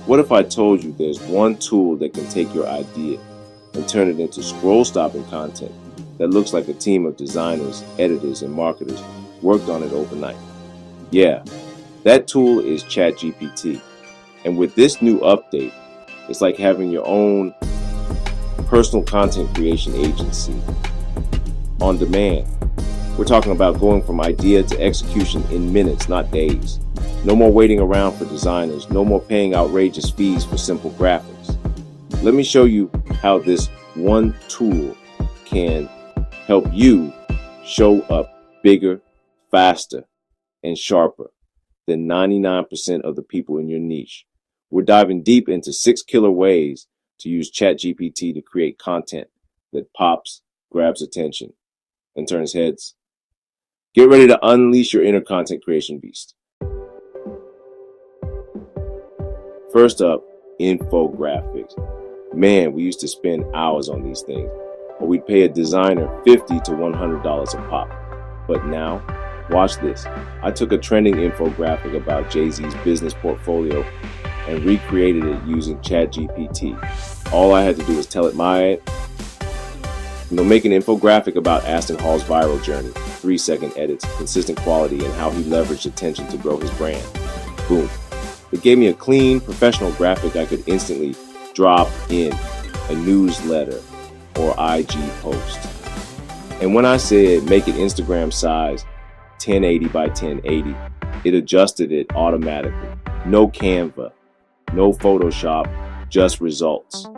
What if I told you there's one tool that can take your idea and turn it into scroll-stopping content that looks like a team of designers, editors, and marketers worked on it overnight? Yeah, that tool is ChatGPT. And with this new update, it's like having your own personal content creation agency on demand. We're talking about going from idea to execution in minutes, not days. No more waiting around for designers. No more paying outrageous fees for simple graphics. Let me show you how this one tool can help you show up bigger, faster, and sharper than 99% of the people in your niche. We're diving deep into 6 killer ways to use ChatGPT to create content that pops, grabs attention, and turns heads. Get ready to unleash your inner content creation beast. First up, infographics. Man, we used to spend hours on these things, or we'd pay a designer $50 to $100 a pop. But now, watch this. I took a trending infographic about Jay-Z's business portfolio and recreated it using ChatGPT. All I had to do was tell it make an infographic about Aston Hall's viral journey, 3-second edits, consistent quality, and how he leveraged attention to grow his brand. Boom. It gave me a clean, professional graphic I could instantly drop in a newsletter or IG post. And when I said make it Instagram size 1080 by 1080, it adjusted it automatically. No Canva, no Photoshop, just results.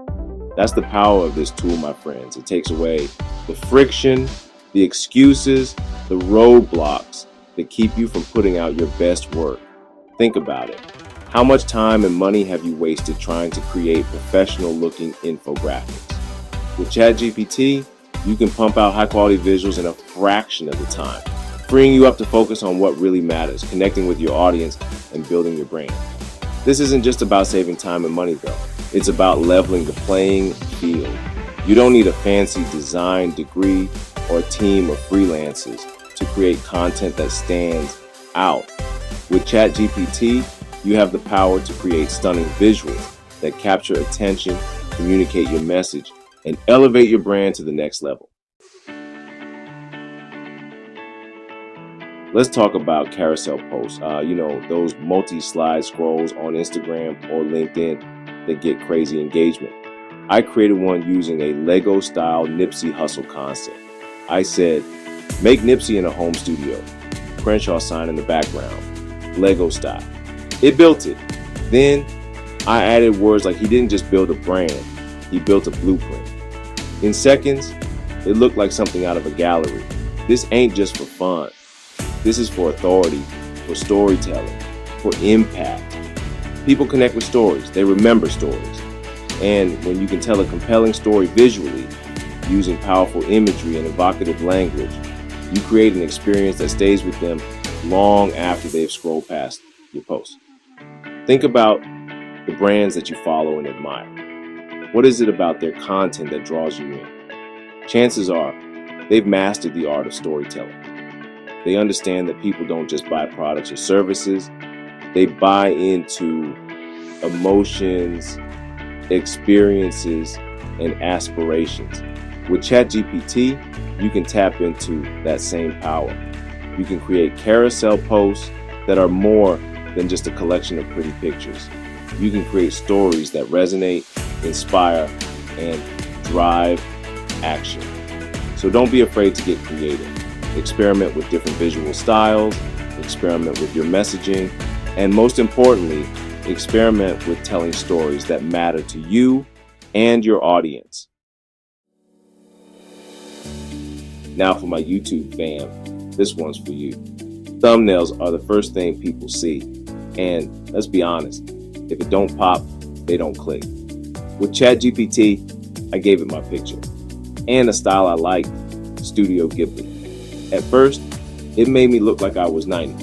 That's the power of this tool, my friends. It takes away the friction, the excuses, the roadblocks that keep you from putting out your best work. Think about it. How much time and money have you wasted trying to create professional-looking infographics? With ChatGPT, you can pump out high-quality visuals in a fraction of the time, freeing you up to focus on what really matters, connecting with your audience, and building your brand. This isn't just about saving time and money, though. It's about leveling the playing field. You don't need a fancy design degree or a team of freelancers to create content that stands out. With ChatGPT, you have the power to create stunning visuals that capture attention, communicate your message, and elevate your brand to the next level. Let's talk about carousel posts. Those multi-slide scrolls on Instagram or LinkedIn that get crazy engagement. I created one using a Lego-style Nipsey Hussle concept. I said, make Nipsey in a home studio. Crenshaw sign in the background. Lego style. It built it. Then I added words like he didn't just build a brand, he built a blueprint. In seconds, it looked like something out of a gallery. This ain't just for fun. This is for authority, for storytelling, for impact. People connect with stories. They remember stories. And when you can tell a compelling story visually, using powerful imagery and evocative language, you create an experience that stays with them long after they've scrolled past your post. Think about the brands that you follow and admire. What is it about their content that draws you in? Chances are they've mastered the art of storytelling. They understand that people don't just buy products or services. They buy into emotions, experiences, and aspirations. With ChatGPT, you can tap into that same power. You can create carousel posts that are more than just a collection of pretty pictures. You can create stories that resonate, inspire, and drive action. So don't be afraid to get creative. Experiment with different visual styles, experiment with your messaging, and most importantly, experiment with telling stories that matter to you and your audience. Now for my YouTube fam, this one's for you. Thumbnails are the first thing people see. And let's be honest, if it don't pop, they don't click. With ChatGPT, I gave it my picture and a style I liked, Studio Ghibli. At first, it made me look like I was 90,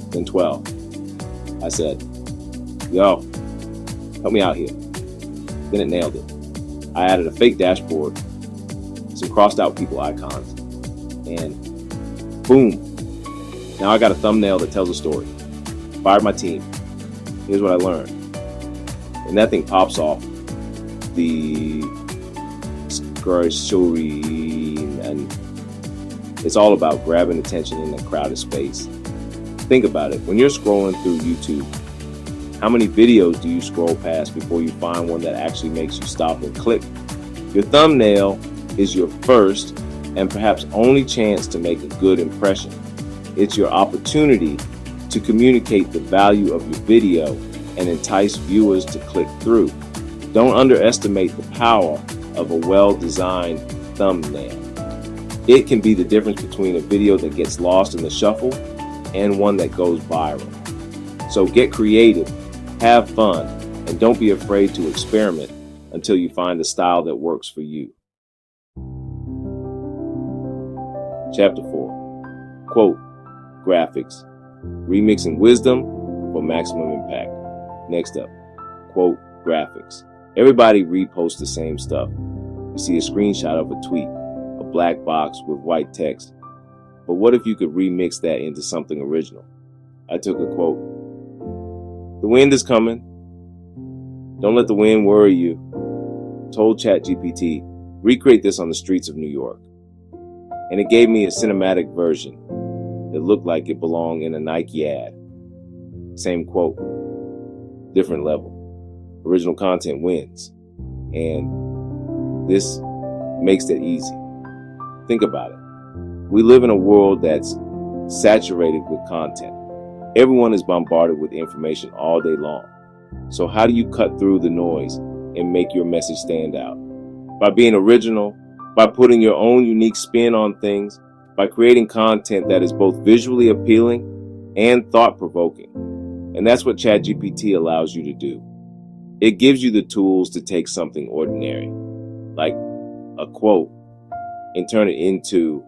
then 12. I said, yo, help me out here. Then it nailed it. I added a fake dashboard, some crossed out people icons, and boom. Now I got a thumbnail that tells a story. Fired my team. Here's what I learned. and that thing pops off the screen, and it's all about grabbing attention in a crowded space. Think about it. When you're scrolling through YouTube, how many videos do you scroll past before you find one that actually makes you stop and click? Your thumbnail is your first and perhaps only chance to make a good impression. It's your opportunity to communicate the value of your video and entice viewers to click through. Don't underestimate the power of a well-designed thumbnail. It can be the difference between a video that gets lost in the shuffle and one that goes viral. So get creative, have fun, and don't be afraid to experiment until you find a style that works for you. Chapter 4. Quote, graphics. Remixing wisdom for maximum impact. Next up, quote, graphics. Everybody reposts the same stuff. You see a screenshot of a tweet, a black box with white text. But what if you could remix that into something original? I took a quote. The wind is coming. Don't let the wind worry you. Told ChatGPT, recreate this on the streets of New York. And it gave me a cinematic version that looked like it belonged in a Nike ad. Same quote, different level. Original content wins. And this makes it easy. Think about it. We live in a world that's saturated with content. Everyone is bombarded with information all day long. So how do you cut through the noise and make your message stand out? By being original, by putting your own unique spin on things, by creating content that is both visually appealing and thought-provoking. And that's what ChatGPT allows you to do. It gives you the tools to take something ordinary, like a quote, and turn it into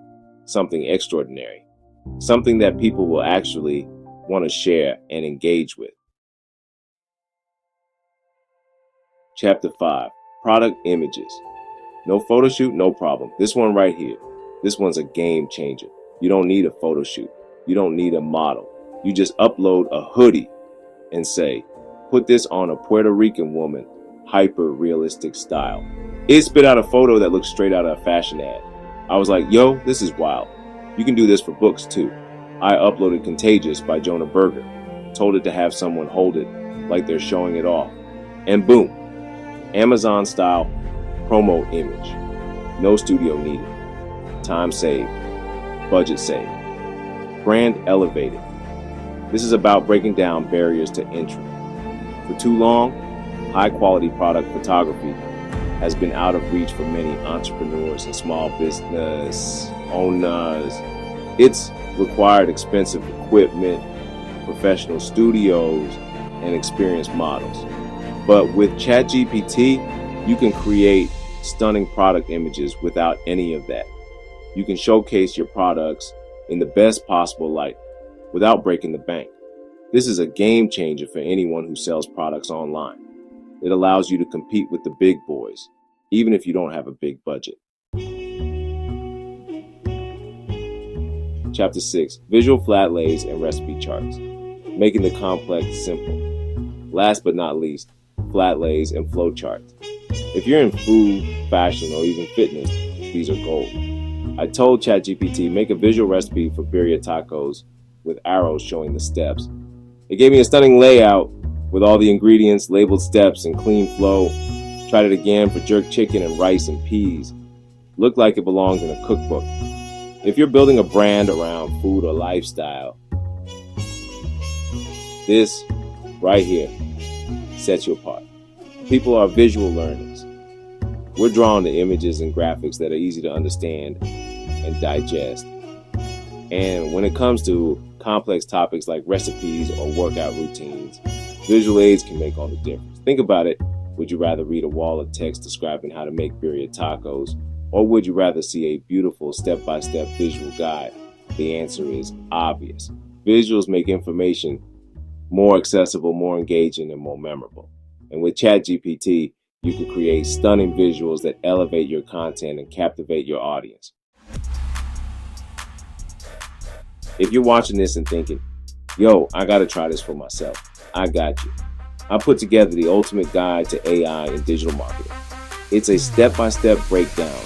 something extraordinary, something that people will actually want to share and engage with. Chapter 5, product images. No photo shoot, no problem. This one right here, this one's a game changer. You don't need a photo shoot. You don't need a model. You just upload a hoodie and say, put this on a Puerto Rican woman, hyper realistic style. It spit out a photo that looks straight out of a fashion ad. I was like, yo, this is wild. You can do this for books too. I uploaded Contagious by Jonah Berger, told it to have someone hold it like they're showing it off. And boom, Amazon style promo image. No studio needed. Time saved. Budget saved. Brand elevated. This is about breaking down barriers to entry. For too long, high quality product photography has been out of reach for many entrepreneurs and small business owners. It's required expensive equipment, professional studios, and experienced models. But with ChatGPT, you can create stunning product images without any of that. You can showcase your products in the best possible light without breaking the bank. This is a game changer for anyone who sells products online. It allows you to compete with the big boys, even if you don't have a big budget. Chapter 6, Visual Flat Lays and Recipe Charts. Making the complex simple. Last but not least, flat lays and flow charts. If you're in food, fashion, or even fitness, these are gold. I told ChatGPT, make a visual recipe for birria tacos with arrows showing the steps. It gave me a stunning layout with all the ingredients, labeled steps, and clean flow. Tried it again for jerk chicken and rice and peas. Looked like it belonged in a cookbook. If you're building a brand around food or lifestyle, this right here sets you apart. People are visual learners. We're drawn to images and graphics that are easy to understand and digest. And when it comes to complex topics like recipes or workout routines, visual aids can make all the difference. Think about it. Would you rather read a wall of text describing how to make birria tacos, or would you rather see a beautiful step-by-step visual guide? The answer is obvious. Visuals make information more accessible, more engaging, and more memorable. And with ChatGPT, you can create stunning visuals that elevate your content and captivate your audience. If you're watching this and thinking, yo, I gotta try this for myself, I got you. I put together the ultimate guide to AI in digital marketing. It's a step-by-step breakdown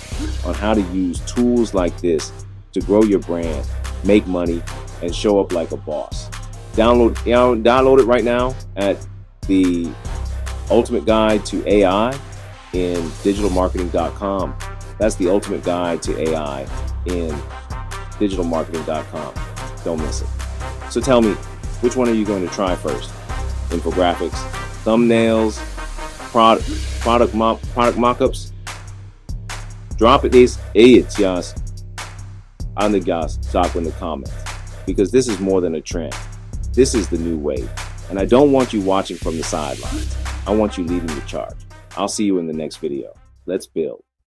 on how to use tools like this to grow your brand, make money, and show up like a boss. Download it right now at the ultimate guide to AI in digitalmarketing.com. That's the ultimate guide to AI in digitalmarketing.com. Don't miss it. So tell me, which one are you going to try first? Infographics, thumbnails, product mock-ups? Drop it these idiots, y'all, on the guys, talk in the comments, because this is more than a trend. This is the new wave, and I don't want you watching from the sidelines. I want you leading the charge. I'll see you in the next video. Let's build.